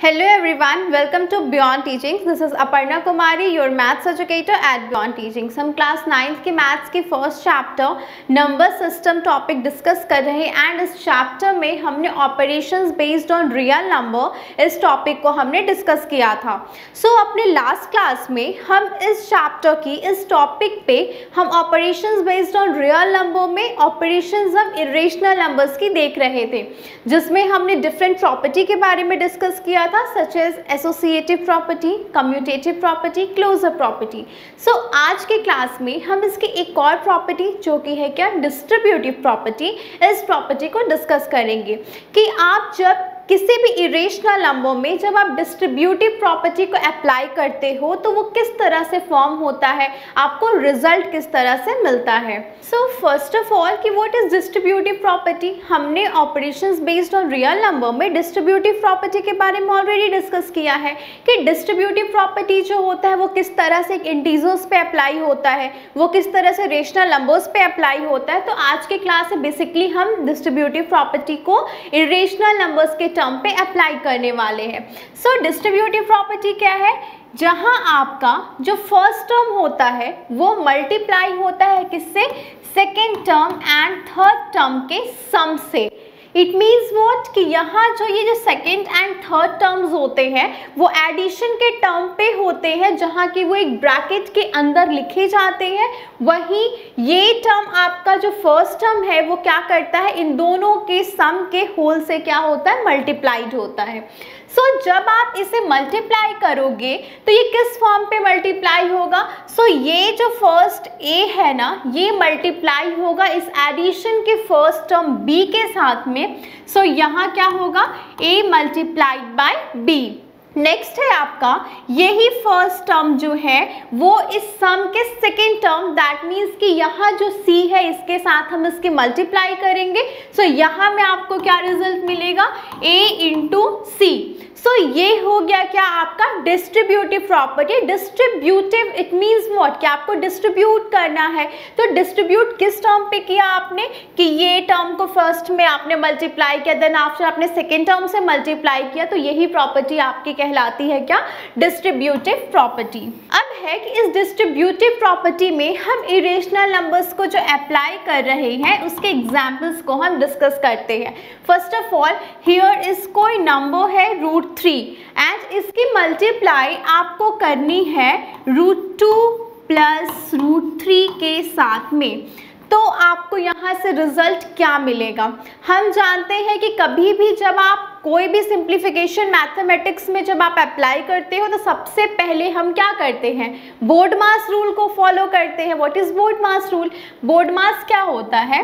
Hello everyone, welcome to Beyond Teachings. This is Aparna Kumari, your maths educator at Beyond Teachings. हम class 9th के maths के first chapter number system topic discuss कर रहे हैं and इस chapter में हमने operations based on real number इस टॉपिक को हमने डिस्कस किया था. अपने लास्ट क्लास में हम इस चैप्टर की इस टॉपिक पे हम operations based on real number में ऑपरेशंस हम इरेशनल नंबर्स की देख रहे थे, जिसमें हमने डिफरेंट प्रॉपर्टी के बारे में डिस्कस किया था, such as associative property, commutative property, closure property. आज के क्लास में हम इसकी एक और प्रॉपर्टी जो कि है क्या, डिस्ट्रीब्यूटिव प्रॉपर्टी, इस प्रॉपर्टी को डिस्कस करेंगे कि आप जब किसी भी इरेशनल नंबर में जब आप डिस्ट्रीब्यूटिव प्रॉपर्टी को अप्लाई करते हो तो वो किस तरह से फॉर्म होता है, आपको रिजल्ट किस तरह से मिलता है. फर्स्ट ऑफ ऑल कि व्हाट इज डिस्ट्रीब्यूटिव प्रॉपर्टी. हमने operations based on real number में डिस्ट्रीब्यूटिव प्रॉपर्टी के बारे में ऑलरेडी डिस्कस किया है कि डिस्ट्रीब्यूटिव प्रॉपर्टी जो होता है वो किस तरह से इंटीजर्स पे अप्लाई होता है, वो किस तरह से रेशनल नंबर्स पे अप्लाई होता है. तो आज के क्लास में बेसिकली हम डिस्ट्रीब्यूटिव प्रॉपर्टी को इरेशनल नंबर्स के टर्म पे अप्लाई करने वाले हैं. डिस्ट्रीब्यूटिव प्रॉपर्टी क्या है, जहां आपका जो फर्स्ट टर्म होता है वो मल्टीप्लाई होता है किससे, second term and third term के सम से. इट मीन्स वॉट कि यहाँ जो ये जो सेकेंड एंड थर्ड टर्म्स होते हैं वो एडिशन के टर्म पे होते हैं, जहाँ की वो एक ब्रैकेट के अंदर लिखे जाते हैं. वहीं ये टर्म आपका जो फर्स्ट टर्म है वो क्या करता है, इन दोनों के सम के होल से क्या होता है, मल्टीप्लाइड होता है. जब आप इसे मल्टीप्लाई करोगे तो ये किस फॉर्म पे मल्टीप्लाई होगा. ये जो फर्स्ट ए है ना, ये मल्टीप्लाई होगा इस एडिशन के फर्स्ट टर्म बी के साथ में. यहाँ क्या होगा, ए मल्टीप्लाइड बाय बी. नेक्स्ट है आपका यही फर्स्ट टर्म जो है वो इस सम के सेकेंड टर्म, दैट मीन्स कि यहाँ जो सी है इसके साथ हम इसके मल्टीप्लाई करेंगे. यहाँ में आपको क्या रिजल्ट मिलेगा, ए इंटू सी. ये हो गया क्या आपका distributive property. Distributive it means what कि आपको डिस्ट्रीब्यूट करना है. तो डिस्ट्रीब्यूट किस टर्म पे किया आपने, कि ये टर्म को फर्स्ट में आपने मल्टीप्लाई किया, देन आफ्टर आपने सेकेंड टर्म से मल्टीप्लाई किया. तो यही प्रॉपर्टी आपकी कहलाती है क्या, डिस्ट्रीब्यूटिव प्रॉपर्टी. अब है कि इस डिस्ट्रीब्यूटिव प्रॉपर्टी में हम इरेशनल नंबर्स को जो अप्लाई कर रहे हैं उसके एग्जाम्पल्स को हम डिस्कस करते हैं. First of all here is कोई नंबर है √3 एंड इसकी मल्टीप्लाई आपको करनी है √2 प्लस √3 के साथ में. तो आपको यहाँ से रिजल्ट क्या मिलेगा. हम जानते हैं कि कभी भी जब आप कोई भी सिंप्लीफिकेशन मैथमेटिक्स में जब आप अप्लाई करते हो तो सबसे पहले हम क्या करते हैं, बोर्डमास रूल को फॉलो करते हैं. What is BODMAS rule. BODMAS क्या होता है,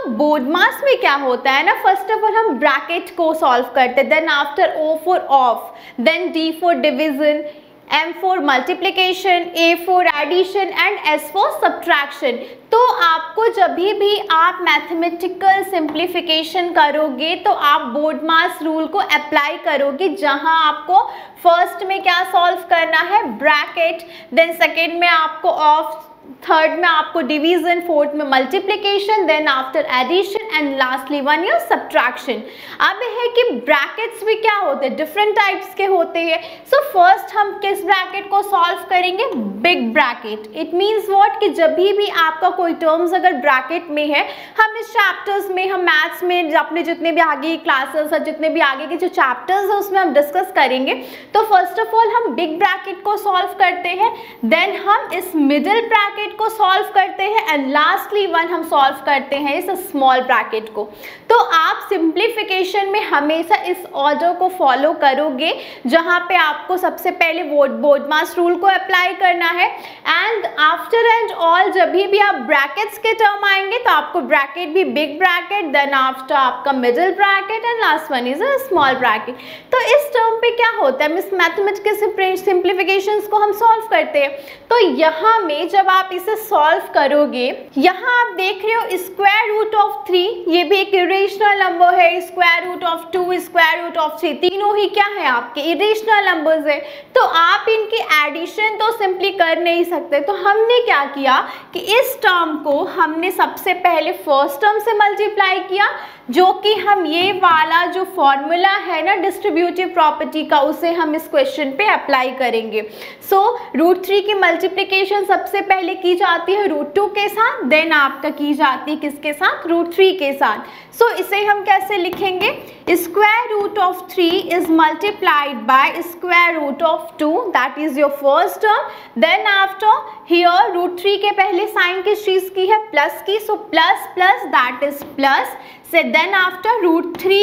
बोर्डमास में क्या होता है ना, फर्स्ट ऑफ ऑल हम ब्रैकेट को सॉल्व करते हैं, then after O for of, then D for division, M for multiplication, A for addition and S for subtraction. तो आपको जब भी आप मैथमेटिकल सिंप्लीफिकेशन करोगे तो आप बोर्डमास रूल को अप्लाई करोगे, जहां आपको फर्स्ट में क्या सॉल्व करना है, ब्रैकेट, देन सेकेंड में आपको ऑफ, थर्ड में आपको डिवीजन, फोर्थ में multiplication, then after addition and lastly one your subtraction. अब है कि ब्रैकेट्स भी क्या होते हैं, डिफरेंट टाइप्स के होते हैं. फर्स्ट हम किस ब्रैकेट को सॉल्व करेंगे, big bracket. It means what कि जब भी आपका कोई टर्म्स अगर ब्रैकेट में है, हम इस चैप्टर्स में, हम मैथ्स में अपने जितने भी आगे क्लासेस और जितने भी आगे के जो चैप्टर्स है उसमें हम डिस्कस करेंगे. तो फर्स्ट ऑफ ऑल हम बिग ब्रैकेट को सॉल्व करते हैं, देन हम इस मिडिल ब्रैकेट को सॉल्व करते हैं एंड लास्टली वन हम सॉल्व करते हैं इस स्मॉल ब्रैकेट को. तो आप सिंप्लीफिकेशन में हमेशा इस ऑर्डर को फॉलो करोगे, जहां पे आपको सबसे पहले बोर्डमास रूल को अप्लाई करना है एंड आफ्टर एंड ऑल जब भी आप ब्रैकेट्स के टर्म आएंगे तो आपको ब्रैकेट भी बिग ब्रैकेट, देन आफ्टर आपका middle bracket and last one is a small bracket. तो इस टर्म पे क्या होता है, इस मैथमेटिकल सिंप्लीफिकेशंस को हम सॉल्व करते हैं. तो यहाँ में जब आप इसे सॉल्व करोगे, यहाँ आप देख रहे हो स्क्वायर रूट ऑफ 3, ये भी एक इरेशनल नंबर है, square root of 2, square root of 3, तीनों ही क्या है आपके इरेशनल नंबर्स है. तो आप इनकी एडिशन तो सिंपली कर नहीं सकते. तो हमने क्या किया कि इस टर्म को हमने सबसे पहले फर्स्ट टर्म से मल्टीप्लाई किया, जो कि हम ये वाला जो फॉर्मूला है ना डिस्ट्रीब्यूटिव प्रॉपर्टी का, उसे हम इस क्वेश्चन पे अप्लाई करेंगे। सो √3 की मल्टीप्लिकेशन सबसे पहले की जाती है √2 के साथ, देन आपका की जाती है किसके साथ, √3 के साथ। सो इसे हम कैसे लिखेंगे, square root of 3 is multiplied by square root of 2, that is your first term. Then after here √3 के पहले साइन किस चीज की है, प्लस की, so plus plus that is plus से then after √3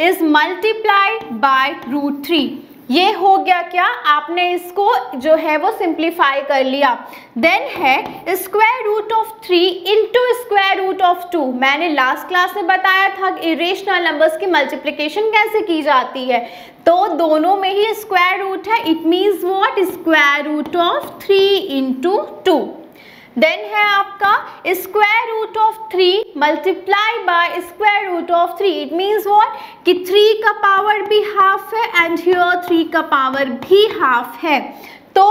is multiplied by √3। ये हो गया क्या, आपने इसको जो है वो सिंप्लीफाई कर लिया। देन है square root of 3 into square root of 2। मैंने लास्ट क्लास में बताया था कि इरेशनल नंबर्स की मल्टीप्लिकेशन कैसे की जाती है, तो दोनों में ही स्क्वायर रूट है, it means what, square root of 3 into 2। Then है आपका square root of 3 multiply by square root of 3, it means what कि 3 का पावर भी हाफ है एंड हियर 3 का पावर भी हाफ है। तो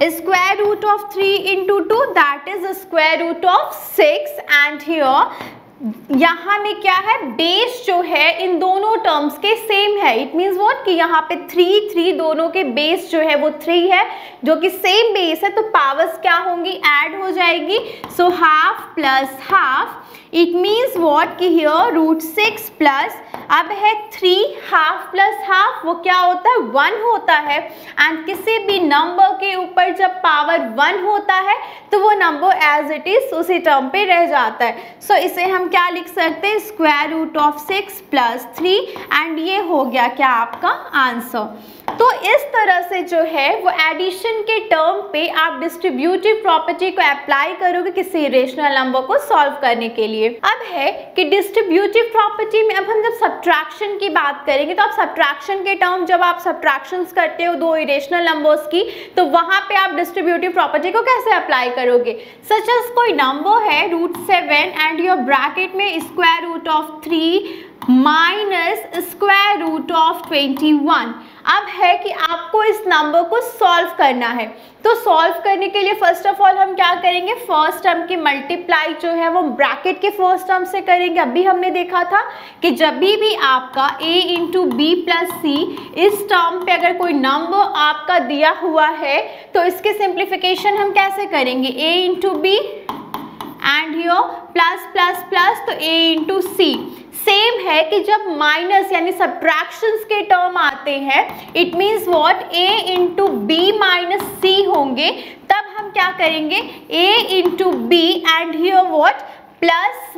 square root of 3 into 2 that is square root of 6 and here यहाँ में क्या है, बेस जो है इन दोनों टर्म्स के सेम है, इट मीन्स व्हाट कि यहाँ पे 3 दोनों के बेस जो है वो 3 है, जो कि सेम बेस है, तो पावर्स क्या होंगी, ऐड हो जाएगी। So half plus half, it means what कि हियर √6 प्लस, अब है 3, हाफ प्लस हाफ वो क्या होता है, 1 होता है। एंड किसी भी नंबर के ऊपर जब पावर 1 होता है तो वो नंबर एज इट इज उसी टर्म पे रह जाता है। सो इसे हम क्या लिख सकते हैं, square root of 6 plus 3 and ये हो गया क्या आपका आंसर। तो इस तरह से जो है वो एडिशन के टर्म पे आप डिस्ट्रीब्यूटिव प्रॉपर्टी को अप्लाई करोगे किसी रेशनल नंबर को सॉल्व करने के लिए। अब है कि डिस्ट्रीब्यूटिव प्रॉपर्टी में अब हम जब सब्ट्रैक्शन की बात करेंगे, तो आप सब्ट्रैक्शन के टर्म जब आप सब्ट्रैक्शंस करते हो दो इरेशनल नंबर्स की, तो वहां पे आप डिस्ट्रीब्यूटिव प्रॉपर्टी को कैसे अप्लाई करोगे। सच एज कोई नंबर है √7 एंड योर ब्रैकेट में square root of 3 minus square root of 21। अब है कि आपको इस नंबर को सॉल्व करना है, तो सॉल्व करने के लिए फर्स्ट ऑफ ऑल हम क्या करेंगे, फर्स्ट टर्म की मल्टीप्लाई जो है वो ब्रैकेट के फर्स्ट टर्म से करेंगे। अभी हमने देखा था कि जब भी आपका a इंटू बी प्लस सी इस टर्म पे अगर कोई नंबर आपका दिया हुआ है तो इसके सिंप्लीफिकेशन हम कैसे करेंगे, a into b and here plus plus plus तो a इंटू सी। सेम है कि जब माइनस यानी सब्ट्रैक्शंस के टर्म आते हैं, it means what a into b minus c होंगे, तब हम क्या करेंगे, a into b and here what plus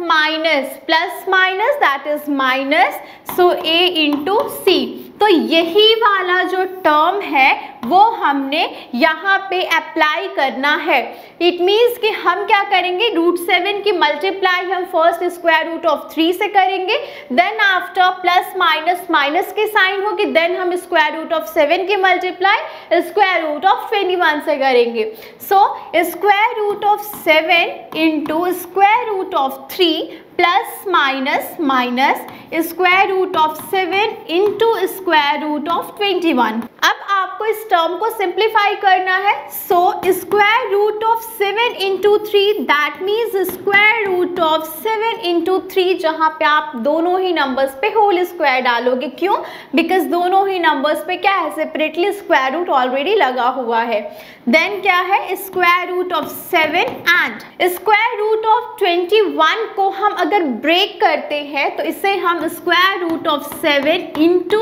minus that is minus, so a into c. तो यही वाला जो टर्म है वो हमने यहाँ पे अप्लाई करना है। इट मीन्स कि हम क्या करेंगे, √7 की मल्टीप्लाई हम फर्स्ट स्क्वायर रूट ऑफ 3 से करेंगे, then after plus minus minus के साइन होगी, देन हम स्क्वायर रूट ऑफ 7 की मल्टीप्लाई स्क्वायर रूट ऑफ 21 से करेंगे। So square root of 7 into square root of 3 plus minus minus square root of 7 into square root of 21। अब आपको इस term को सिंप्लीफाई करना है, so square root of 7 into 3 that means square root of 7 into 3, जहाँ पे आप दोनों ही नंबर्स पे होल स्क्वायर डालोगे। क्यों, बिकॉज दोनों ही नंबर्स पे क्या है, सेपरेटली स्क्वायर रूट ऑलरेडी लगा हुआ है। देन क्या है, square root of 7 and square root of 21 को हम अगर ब्रेक करते हैं तो इसे हम square root of 7 into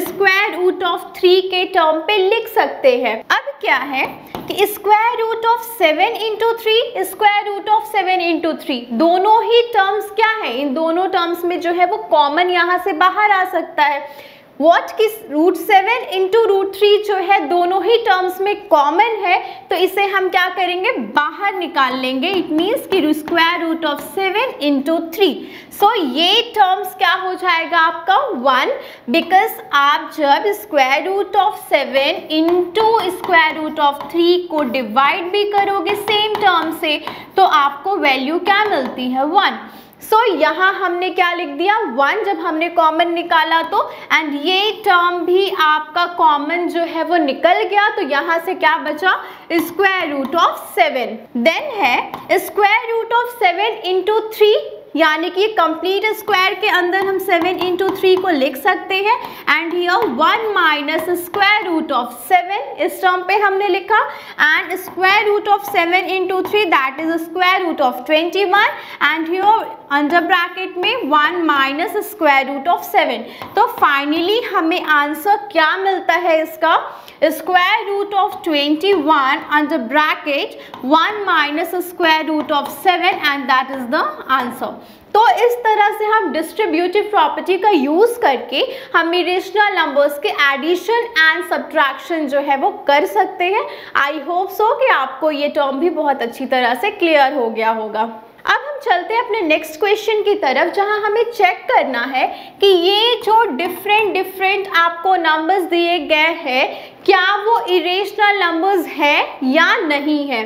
square root of 3 के टर्म पे लिख सकते हैं। अब क्या है कि square root of 7 into 3 square root of 7 into 3 दोनों ही टर्म्स क्या है, इन दोनों टर्म्स में जो है वो कॉमन यहाँ से बाहर आ सकता है। व्हाट कि √7 इंटू √3 जो है दोनों ही टर्म्स में कॉमन है, तो इसे हम क्या करेंगे, बाहर निकाल लेंगे। इट मीन्स कि स्क्वायर रूट ऑफ 7 इंटू 3। सो ये टर्म्स क्या हो जाएगा आपका 1, बिकॉज आप जब square root of 7 into square root of 3 को डिवाइड भी करोगे सेम टर्म से, तो आपको वैल्यू क्या मिलती है, 1। सो यहाँ हमने क्या लिख दिया, 1 जब हमने कॉमन निकाला तो, एंड ये टर्म भी आपका कॉमन जो है वो निकल गया, तो यहाँ से क्या बचा, स्क्वायर रूट ऑफ 7। देन है स्क्वायर रूट ऑफ 7 इंटू 3 यानी कि कंप्लीट स्क्वायर के अंदर हम 7 इंटू 3 को लिख सकते हैं and here 1 minus square root of 7 इस टर्म पे हमने लिखा and square root of 7 into 3 that is square root of 21 and here under bracket में 1 माइनस स्क्वायर रूट ऑफ 7। तो फाइनली हमें आंसर क्या मिलता है इसका, square root of 21 under bracket 1 minus square root of 7 and that is the answer. तो इस तरह से हम डिस्ट्रीब्यूटिव प्रॉपर्टी का यूज करके हम इरेशनल नंबर्स के एडिशन एंड सब्ट्रैक्शन जो है वो कर सकते हैं। आई होप सो कि आपको ये टर्म भी बहुत अच्छी तरह से क्लियर हो गया होगा। अब हम चलते हैं अपने नेक्स्ट क्वेश्चन की तरफ, जहां हमें चेक करना है कि ये जो डिफरेंट आपको नंबर्स दिए गए हैं क्या वो इरेशनल नंबर्स है या नहीं है।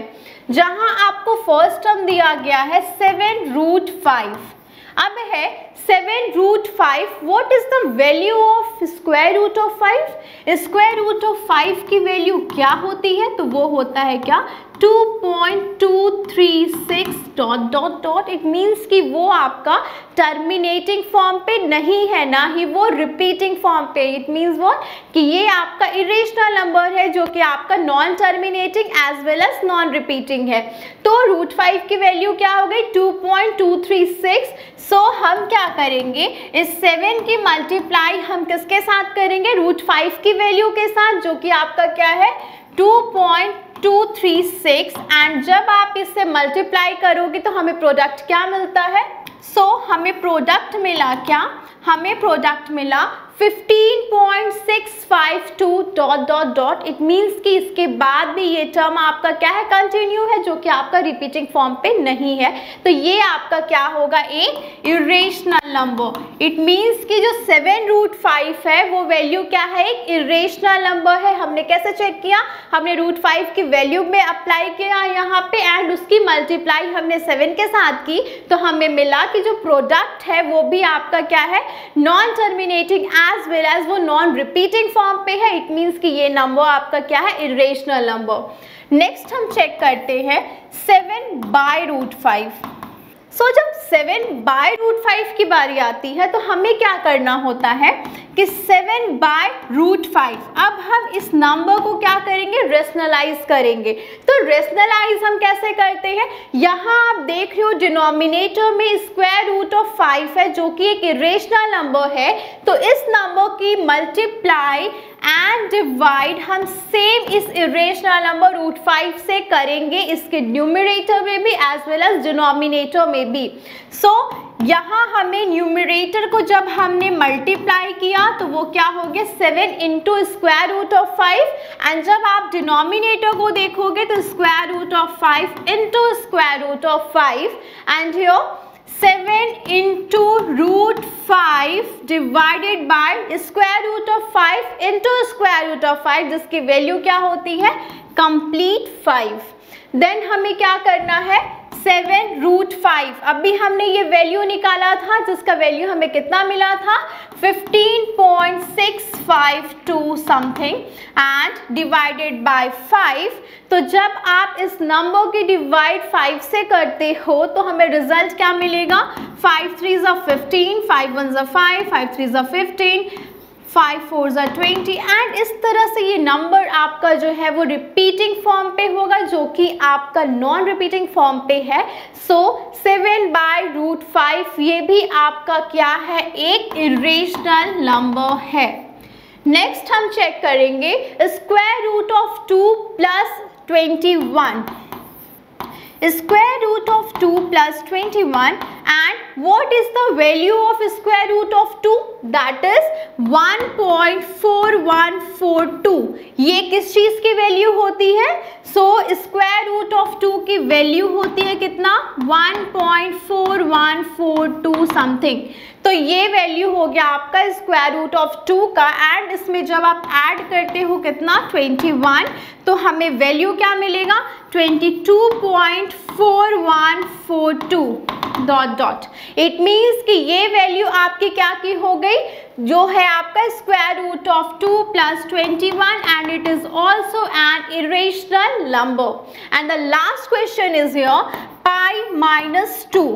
जहां आपको फर्स्ट टर्म दिया गया है 7 रूट 5, अब है 7 root 5, what is the value of square root of 5। Square root of 5 की वैल्यू क्या होती है, तो वो होता है क्या 2.236 dot dot dot. It means कि वो आपका टर्मिनेटिंग फॉर्म पे नहीं है, ना ही वो रिपीटिंग फॉर्म पे। इट मीन्स व्हाट कि ये आपका इरेशनल नंबर है जो कि आपका non terminating as well as non repeating है। तो रूट 5 की वैल्यू क्या हो गई 2.236। सो हम क्या करेंगे, इस 7 की मल्टीप्लाई हम किसके साथ करेंगे, रूट 5 की वैल्यू के साथ, जो कि आपका क्या है 2.236 एंड जब आप इससे मल्टीप्लाई करोगे तो हमें प्रोडक्ट क्या मिलता है। सो हमें प्रोडक्ट मिला क्या, हमें प्रोडक्ट मिला 15.652 dot dot dot. It means कि इसके बाद भी ये टर्म आपका क्या है कंटिन्यू है, जो कि आपका रिपीटिंग फॉर्म पे नहीं है। तो ये आपका क्या होगा, एक इरेशनल नंबर। इट मीन्स कि जो 7 रूट 5 है वो वैल्यू क्या है, एक इरेशनल नंबर है। हमने कैसे चेक किया, हमने रूट 5 की वैल्यू में अप्लाई किया यहाँ पे एंड उसकी मल्टीप्लाई हमने 7 के साथ की, तो हमें मिला कि जो प्रोडक्ट है वो भी आपका क्या है non terminating as well as वो नॉन रिपीटिंग फॉर्म पे है। इट मीन्स कि ये नंबर आपका क्या है इरेशनल नंबर। नेक्स्ट हम चेक करते हैं 7 बाय रूट 5। सो जब 7 बाय रूट 5 की बारी आती है तो हमें क्या करना होता है कि 7 बाय रूट 5, अब हम इस नंबर को क्या करेंगे, रेशनलाइज करेंगे। तो रेशनलाइज हम कैसे करते हैं, यहाँ आप देख रहे हो डिनोमिनेटर में स्क्वायर रूट ऑफ 5 है जो कि एक इरेशनल नंबर है। तो इस नंबर की मल्टीप्लाई एंड डिवाइड हम सेम इस इरेशनल नंबर रूट 5 से करेंगे, इसके न्यूमरेटर में भी एज वेल एज डिनोमिनेटर में भी। सो यहाँ हमें न्यूमरेटर को जब हमने मल्टीप्लाई किया तो वो क्या हो गया 7 into square root of 5 and जब आप डिनोमिनेटर को देखोगे तो square root of 5 into square root of 5 and here 7 into root 5 divided by square root of 5 into square root of 5, जिसकी वैल्यू क्या होती है कंप्लीट 5। देन हमें क्या करना है 7 रूट 5, अभी हमने ये वैल्यू निकाला था जिसका वैल्यू हमें कितना मिला था 15.652 समथिंग एंड डिवाइडेड बाय 5। तो जब आप इस नंबर की डिवाइड 5 से करते हो तो हमें रिजल्ट क्या मिलेगा 5 3s are 15, 5 1s are 5, 5 3s are 15, 5 4s are 20 and इस तरह से ये नंबर आपका जो है वो रिपीटिंग फॉर्म पे होगा जो कि आपका नॉन रिपीटिंग फॉर्म पे है। सो 7 बाय रूट 5 ये भी आपका क्या है एक इरेशनल नंबर है। नेक्स्ट हम चेक करेंगे square root of 2 plus 21, square root of 2 plus 21 and what is the value of square root of 2, that is 1.4142। ये किस चीज की वैल्यू होती है, सो स्क्वायर रूट ऑफ 2 की वैल्यू होती है कितना 1.4142 समथिंग। तो ये वैल्यू हो गया आपका स्क्वायर रूट ऑफ 2 का एंड इसमें जब आप ऐड करते हो कितना 21 तो हमें वैल्यू क्या मिलेगा 22.4142 डॉट डॉट। इट मीन्स कि ये वैल्यू आपकी क्या की हो गई जो है आपका square root of 2 plus 21 and it is also an irrational number. And the last question is here pi minus 2।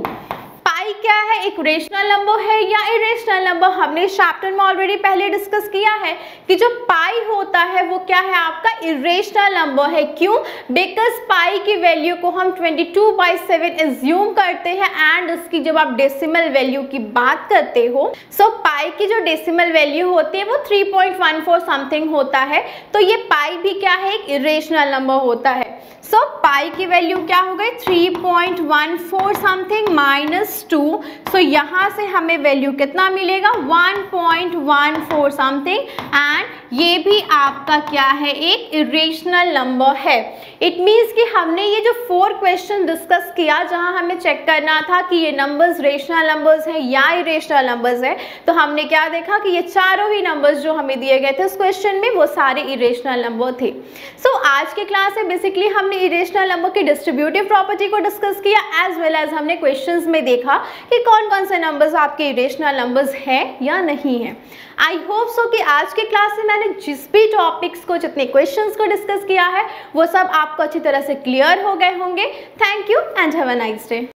Pi pi क्या है, एक रेशनल नंबर है या इरेशनल नंबर? हमने इस चैप्टर में ऑलरेडी पहले डिस्कस किया है कि जो पाई होता है वो क्या है, आपका इरेशनल नंबर है। क्यों? बिकॉज पाई की वैल्यू को हम 22/7 एज्यूम करते हैं एंड उसकी जब आप डेसिमल वैल्यू की बात करते हो, सो पाई की जो डेसिमल वैल्यू होती है वो 3.14 समथिंग होता है। तो ये पाई भी क्या है, एक इरेशनल नंबर होता है। सो पाई की वैल्यू क्या हो गई, 3.14 समथिंग -2। सो यहाँ से हमें वैल्यू कितना मिलेगा, 1.14 समथिंग, एंड ये भी आपका क्या है, एक इरेशनल नंबर है। इट मीन्स कि हमने ये जो 4 क्वेश्चन डिस्कस किया जहाँ हमें चेक करना था कि ये नंबर्स रेशनल नंबर्स है या इरेशनल नंबर्स है, तो हमने क्या देखा कि ये चारों ही नंबर्स जो हमें दिए गए थे उस क्वेश्चन में वो सारे इरेशनल नंबर थे। सो आज के क्लास में बेसिकली हमने इरेशनल नंबर की डिस्ट्रीब्यूटिव प्रॉपर्टी को डिस्कस किया, एज वेल एज हमने क्वेश्चंस में देखा कि कौन कौन से नंबर्स आपके इरेशनल नंबर्स हैं या नहीं है। आई होप सो कि आज के क्लास में मैंने जिस भी टॉपिक्स को, जितने क्वेश्चंस को डिस्कस किया है वो सब आपको अच्छी तरह से क्लियर हो गए होंगे। Thank you and have a nice day.